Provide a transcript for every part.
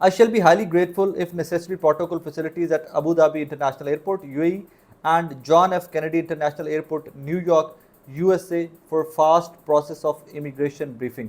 I shall be highly grateful if necessary protocol facilities at Abu Dhabi International Airport, UAE, and John F. Kennedy International Airport, New York, USA, for fast process of immigration briefing.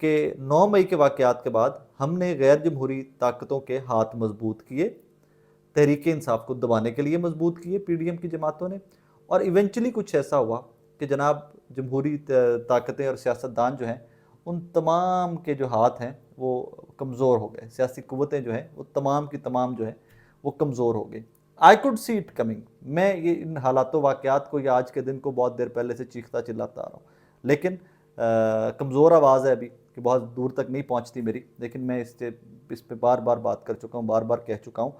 کہ 9 مئی کے واقعات کے بعد ہم نے غیر جمہوری طاقتوں کے ہاتھ مضبوط کیے، تحریک انصاف کو دبانے کے لیے مضبوط کیے پی ڈی ایم کی جماعتوں نے، اور ایونچولی کچھ ایسا ہوا کہ جناب جمہوری طاقتیں اور سیاستدان جو ہیں ان تمام کے جو ہاتھ ہیں وہ کمزور ہو گئے، سیاسی قوتیں جو ہیں وہ تمام کی تمام جو ہیں وہ کمزور ہو گئی۔ I could see it coming, میں یہ ان حالات و واقعات کو یا آج کے دن کو بہت دیر پہلے سے چیختا چلاتا آ رہا ہوں، لیکن کمزور آواز ہے ابھی کہ بہت دور تک نہیں پہنچتی میری، لیکن میں اس پہ بار بار بات کر چکا ہوں، بار بار کہہ چکا ہوں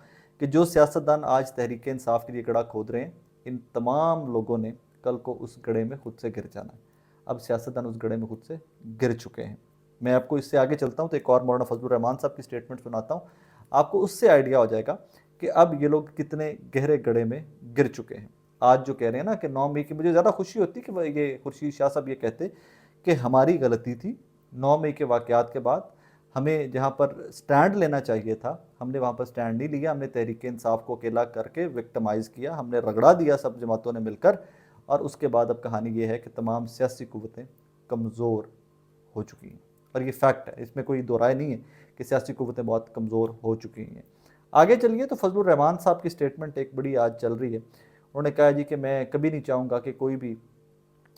کہ جو سیاستدان آج تحریک انصاف کے لیے گڑھا کھود رہے ہیں، ان تمام لوگوں نے کل کو اس گڑھے میں خود سے گر جانا ہے۔ اب سیاستدان اس گڑھے میں خود سے گر چکے ہیں۔ میں آپ کو اس سے آگے چلتا ہوں تو ایک اور مولانا فضل الرحمان صاحب کی سٹیٹمنٹ سناتا ہوں، آپ کو اس سے آئیڈیا ہو جائے گا کہ اب یہ لوگ کتنے گہرے گڑھے میں گر چکے ہیں۔ آج جو کہہ رہے ہیں نا کہ 9 مئی کی، مجھے زیادہ خوشی ہوتی کہ یہ خورشید شاہ صاحب یہ کہتے کہ ہماری غلطی تھی، 9 مئی کے واقعات کے بعد ہمیں جہاں پر سٹینڈ لینا چاہیے تھا ہم نے وہاں پر سٹینڈ نہیں لیا، ہم نے تحریک انصاف کو اکیلا کر کے وکٹمائز کیا، ہم نے رگڑا دیا سب جماعتوں نے مل کر، اور اس کے بعد اب کہانی یہ ہے کہ تمام سیاسی قوتیں کمزور ہو چکی ہیں، اور یہ فیکٹ ہے، اس میں کوئی دو رائے نہیں ہے کہ سیاسی قوتیں بہت کمزور ہو چکی ہیں۔ آگے چلیے تو فضل الرحمان صاحب کی سٹیٹمنٹ ایک بڑی آج چل رہی ہے، انہوں نے کہا جی کہ میں کبھی نہیں چاہوں گا کہ کوئی بھی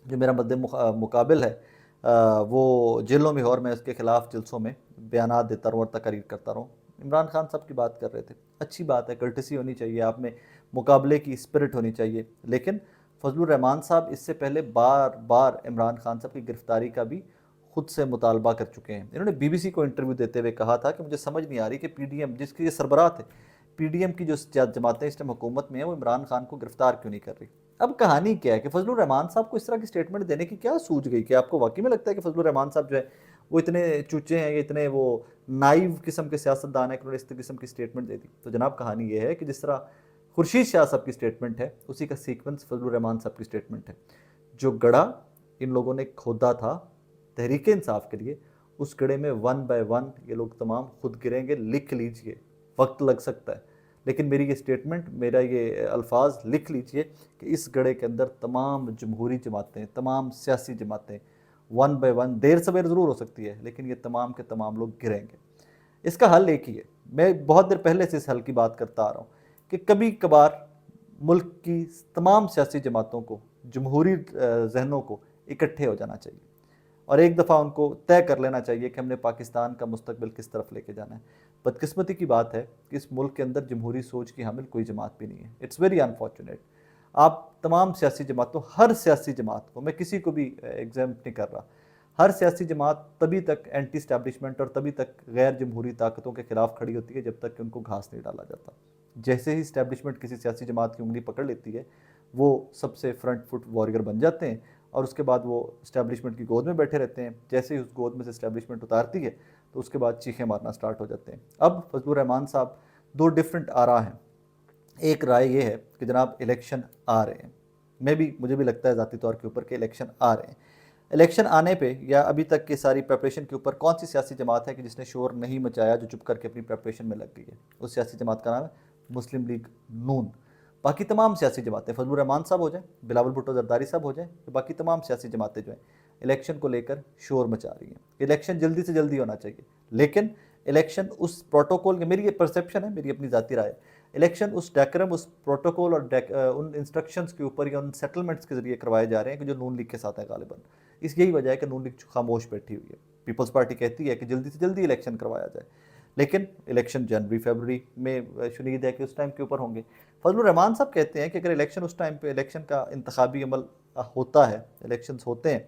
جو میرا مد مقابل ہے وہ جیلوں میں ہو اور میں اس کے خلاف جلسوں میں بیانات دیتا رہوں اور تقاریر کرتا رہوں۔ عمران خان صاحب کی بات کر رہے تھے، اچھی بات ہے، کرٹسی ہونی چاہیے، آپ میں مقابلے کی اسپرٹ ہونی چاہیے، لیکن فضل الرحمان صاحب اس سے پہلے بار بار عمران خان صاحب کی گرفتاری کا بھی خود سے مطالبہ کر چکے ہیں۔ انہوں نے بی بی سی کو انٹرویو دیتے ہوئے کہا تھا کہ مجھے سمجھ نہیں آ رہی کہ پی ڈی ایم جس کی یہ سربراہ تھے، پی ڈی ایم کی جو جماعتیں اس ٹائم حکومت میں ہیں، وہ عمران خان کو گرفتار کیوں نہیں کر رہی۔ اب کہانی کیا ہے کہ فضل الرحمان صاحب کو اس طرح کی سٹیٹمنٹ دینے کی کیا سوچ گئی کہ آپ کو واقعی میں لگتا ہے کہ فضل الرحمان صاحب جو ہے وہ اتنے چوچے ہیں، یا اتنے وہ نائیو قسم کے سیاستدان ہیں کہ انہوں نے اس قسم کی سٹیٹمنٹ دے دی؟ تو جناب کہانی یہ ہے کہ جس طرح خورشید شاہ صاحب کی سٹیٹمنٹ ہے، اسی کا سیکوینس فضل الرحمان صاحب کی سٹیٹمنٹ ہے۔ جو گڑھا ان لوگوں نے کھودا تھا تحریک انصاف کے لیے، اس گڑھے میں 1 بائی 1 یہ لوگ تمام خود گریں گے، لکھ لیجئے، وقت لگ سکتا ہے، لیکن میری یہ سٹیٹمنٹ، میرا یہ الفاظ لکھ لیجئے کہ اس گڑھے کے اندر تمام جمہوری جماعتیں، تمام سیاسی جماعتیں 1 بائی 1، دیر سویر ضرور ہو سکتی ہے لیکن یہ تمام کے تمام لوگ گریں گے۔ اس کا حل ایک ہی ہے، میں بہت دیر پہلے سے اس حل کی بات کرتا آ رہا ہوں کہ کبھی کبھار ملک کی تمام سیاسی جماعتوں کو، جمہوری ذہنوں کو اکٹھے ہو جانا چاہیے، اور ایک دفعہ ان کو طے کر لینا چاہیے کہ ہم نے پاکستان کا مستقبل کس طرف لے کے جانا ہے۔ بدقسمتی کی بات ہے کہ اس ملک کے اندر جمہوری سوچ کی حامل کوئی جماعت بھی نہیں ہے، اٹس ویری انفارچونیٹ۔ آپ تمام سیاسی جماعتوں، ہر سیاسی جماعت کو، میں کسی کو بھی ایگزامپٹ نہیں کر رہا، ہر سیاسی جماعت تبھی تک اینٹی اسٹیبلشمنٹ اور تبھی تک غیر جمہوری طاقتوں کے خلاف کھڑی ہوتی ہے جب تک کہ ان کو گھاس نہیں ڈالا جاتا۔ جیسے ہی اسٹیبلشمنٹ کسی سیاسی جماعت کی انگلی پکڑ لیتی ہے، وہ سب سے فرنٹ فٹ واریر بن جاتے ہیں، اور اس کے بعد وہ اسٹیبلشمنٹ کی گود میں بیٹھے رہتے ہیں۔ جیسے ہی اس گود میں سے اسٹیبلشمنٹ اتارتی ہے تو اس کے بعد چیخیں مارنا سٹارٹ ہو جاتے ہیں۔ اب فضل الرحمان صاحب دو ڈیفرنٹ آراء ہیں۔ ایک رائے یہ ہے کہ جناب الیکشن آ رہے ہیں، مجھے بھی لگتا ہے ذاتی طور کے اوپر کہ الیکشن آ رہے ہیں۔ الیکشن آنے پہ یا ابھی تک کی ساری پریپریشن کے اوپر کون سی سیاسی جماعت ہے کہ جس نے شور نہیں مچایا، جو چپ کر کے اپنی پریپریشن میں لگ گئی ہے؟ اس سیاسی جماعت کا نام ہے مسلم لیگ نون۔ باقی تمام سیاسی جماعتیں، فضل الرحمان صاحب ہو جائیں، بلاول بھٹو زرداری صاحب ہو جائیں، باقی تمام سیاسی جماعتیں جو ہیں الیکشن کو لے کر شور مچا رہی ہیں۔ الیکشن جلدی سے جلدی ہونا چاہیے، لیکن الیکشن اس پروٹوکول، میری یہ پرسیپشن ہے، میری اپنی ذاتی رائے، الیکشن اس ڈیکرم، اس پروٹوکول اور ان انسٹرکشنز کے اوپر یا ان سیٹلمنٹس کے ذریعے کروائے جا رہے ہیں کہ جو نون لیگ کے ساتھ ہیں غالباً۔ اس یہی وجہ ہے کہ نون لیگ خاموش بیٹھی ہوئی ہے۔ پیپلز پارٹی کہتی ہے کہ جلدی سے جلدی الیکشن کروایا جائے، لیکن الیکشن جنوری فیبرری میں شنید ہے کہ اس ٹائم کے اوپر ہوں گے۔ فضل الرحمان صاحب کہتے ہیں کہ اگر الیکشن اس ٹائم پہ، الیکشن کا انتخابی عمل ہوتا ہے، الیکشنز ہوتے ہیں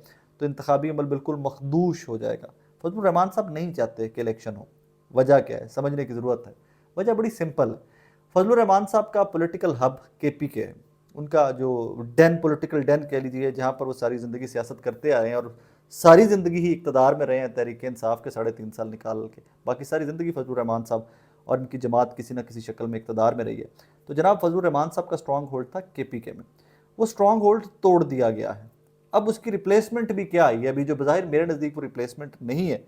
تو انتخابی عمل بالکل مخدوش ہو جائے گا۔ فضل الرحمان صاحب نہیں چاہتے کہ الیکشن ہو۔ وجہ کیا ہے؟ سمجھنے کی ضرورت ہے۔ وجہ بڑی سمپل ہے۔ فضل الرحمان صاحب کا پولیٹیکل ہب کے پی کے ہے، ان کا جو ڈین، پولیٹیکل ڈین کہہ لیجیے، جہاں پر وہ ساری زندگی سیاست کرتے آئے ہیں اور ساری زندگی ہی اقتدار میں رہے ہیں تحریک انصاف کے 3.5 سال نکال کے، باقی ساری زندگی فضل الرحمان صاحب اور ان کی جماعت کسی نہ کسی شکل میں اقتدار میں رہی ہے۔ تو جناب فضل الرحمان صاحب کا سٹرانگ ہولڈ تھا کے پی کے میں، وہ سٹرانگ ہولڈ توڑ دیا گیا ہے۔ اب اس کی ریپلیسمنٹ بھی کیا آئی ہے؟ ابھی جو بظاہر میرے نزدیک وہ ریپلیسمنٹ نہیں ہے،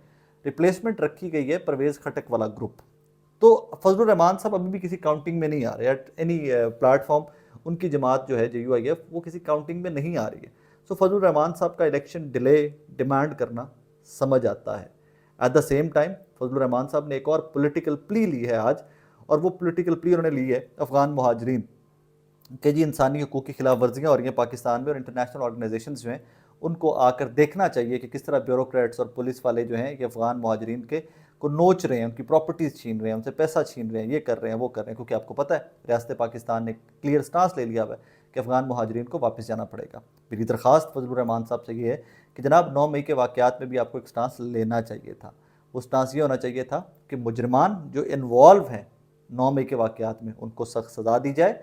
ریپلیسمنٹ رکھی گئی ہے پرویز خٹک والا گروپ۔ تو فضل الرحمان صاحب ابھی بھی کسی کاؤنٹنگ میں نہیں آ رہے، ایٹ اینی پلیٹ فارم ان کی جماعت جو ہے جے یو آئی ایف، وہ کسی کاؤنٹنگ میں نہیں آ رہی ہے۔ سو فضل الرحمان صاحب کا الیکشن ڈیلے ڈیمانڈ کرنا سمجھ آتا ہے، ایٹ دا سیم ٹائم فضل الرحمان صاحب نے ایک اور پولیٹیکل پلی لی ہے آج، اور وہ پولیٹیکل پلی انہوں نے لی ہے افغان مہاجرین کہ جی انسانی حقوق کی خلاف ورزیاں ہو رہی ہیں پاکستان میں، اور انٹرنیشنل آرگنائزیشنز جو ہیں ان کو آ کر دیکھنا چاہیے کہ کس طرح بیوروکریٹس اور پولیس والے جو ہیں یہ افغان مہاجرین کے کو نوچ رہے ہیں، ان کی پراپرٹیز چھین رہے ہیں، ان سے پیسہ چھین رہے ہیں، یہ کر رہے ہیں وہ کر رہے ہیں، کیونکہ آپ کو پتہ ہے ریاست پاکستان نے کلیئر سٹانس لے لیا ہوا ہے کہ افغان مہاجرین کو واپس جانا پڑے گا۔ میری درخواست فضل الرحمان صاحب سے یہ ہے کہ جناب 9 مئی کے واقعات میں بھی آپ کو ایک سٹانس لینا چاہیے تھا، وہ سٹانس یہ ہونا چاہیے تھا کہ مجرمان جو انوالو ہیں 9 مئی کے واقعات میں ان کو سخت سزا دی جائے،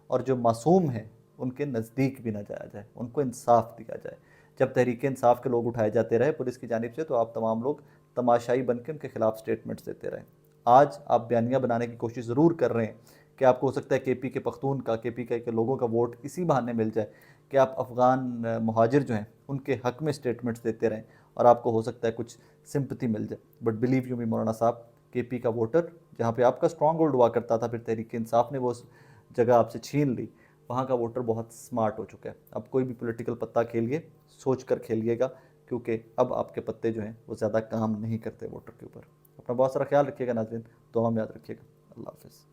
اور جو معصوم ہیں ان کے نزدیک بھی نہ جایا جائے، ان کو انصاف دیا جائے۔ جب تحریک انصاف کے لوگ اٹھائے جاتے رہے پولیس کی جانب سے تو آپ تمام لوگ تماشائی بن کے ان کے خلاف سٹیٹمنٹس دیتے رہے۔ آج آپ بیانیہ بنانے کی کوشش ضرور کر رہے ہیں کہ آپ کو ہو سکتا ہے کے پی کے پختون کا، کے پی کے لوگوں کا ووٹ اسی بہانے مل جائے کہ آپ افغان مہاجر جو ہیں ان کے حق میں سٹیٹمنٹس دیتے رہیں اور آپ کو ہو سکتا ہے کچھ سمپتی مل جائے۔ بٹ بلیو یو می مولانا صاحب، کے پی کا ووٹر جہاں پہ آپ کا اسٹرانگ ہولڈ ہوا کرتا تھا، پھر تحریک انصاف نے وہ جگہ آپ سے چھین لی، وہاں کا ووٹر بہت سمارٹ ہو چکا ہے۔ اب کوئی بھی پولیٹیکل پتہ کھیلیے سوچ کر کھیلیے گا، کیونکہ اب آپ کے پتے جو ہیں وہ زیادہ کام نہیں کرتے ووٹر کے اوپر۔ اپنا بہت سارا خیال رکھیے گا ناظرین، دعا میں یاد رکھیے گا۔ اللہ حافظ۔